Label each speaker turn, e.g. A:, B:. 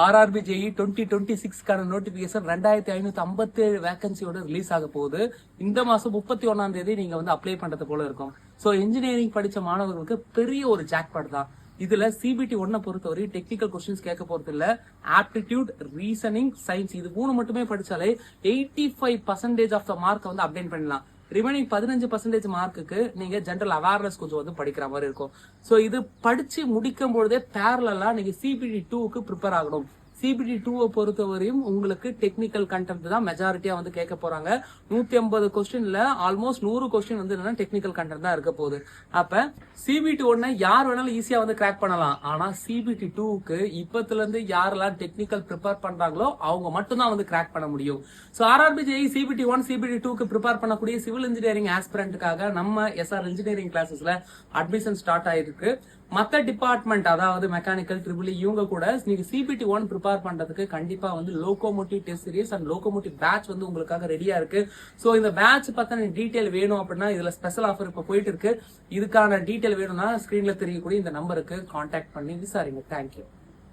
A: RRB JE 2026க்கான notification 2557 வேகன்சியோட release ஆக போகுது. இந்த மாசம் 31ஆம் தேதி நீங்க வந்து அப்ளை பண்றது போல இருக்கும். சோ இன்ஜினியரிங் படிச்ச மாணவர்களுக்கு பெரிய ஒரு ஜாக்பாட் தான். இதுல சிபிடி 1 பொறுத்தவரை டெக்னிக்கல் கொஸ்டின்ஸ் கேட்க போறது இல்ல. ஆப்டிடியூட், ரீசனிங், சயின்ஸ் இது 3 மட்டுமே படிச்சாலே 85% ஆஃப் த மார்க் வந்து அப்டேட் பண்ணலாம். ரிமைனிங் 15% மார்க்குக்கு நீங்க ஜெனரல் அவேர்னஸ் கொஞ்சம் வந்து படிக்கிற மாதிரி இருக்கும். சோ இது படிச்சு முடிக்கும் பொழுதே பேரலா நீங்க சிபிடி 2க்கு ப்ரிப்பேர் ஆகணும். சிபிடி 2 பொறுத்தவரையும் உங்களுக்கு டெக்னிக்கல் கண்டென்ட் தான் மெஜாரிட்டியா வந்து கேட்க போறாங்க. 150 கொஸ்டின்ல ஆல்மோஸ்ட் 100 கொஸ்டின் வந்து என்னன்னா டெக்னிக்கல் கண்டென்ட் தான் இருக்க போகுது. அப்ப சிபிடி 1 யார் வேணாலும் ஈஸியா வந்து கிராக் பண்ணலாம். ஆனா சிபிடி 2க்கு இப்பத்துல இருந்து யாரெல்லாம் டெக்னிக்கல் ப்ரிப்பேர் பண்றாங்களோ அவங்க மட்டும் தான் வந்து கிராக் பண்ண முடியும். So RRB JE CBT 1 CBT 2க்கு ப்ரிப்பேர் பண்ணக்கூடிய சிவில் இன்ஜினியரிங் ஆஸ்பிரண்ட்டுக்காக நம்ம எஸ்ஆர் இன்ஜினியரிங் கிளாஸஸ்ல அட்மிஷன் ஸ்டார்ட் ஆயிருக்கு. மத்த டிபார்ட்மெண்ட் அதாவது மெக்கானிக்கல், ட்ரிபிள் இவங்க கூட நீங்க சிபிடி 1 ப்ரிப்பேர் பண்றதுக்கு கண்டிப்பா வந்து locomotive test series and locomotive batch வந்து உங்களுக்காக ரெடியா இருக்கு. சோ இந்த பேட்ச் பத்தின டீடைல் வேணும் அப்படின்னா இதுல ஸ்பெஷல் ஆஃபர் இப்ப போயிட்டு இருக்கு. இதுக்கான டீடைல் வேணும்னா ஸ்கிரீன்ல தெரியக்கூடிய இந்த நம்பருக்கு கான்டாக்ட் பண்ணி விசாரிங்க. தேங்க்யூ.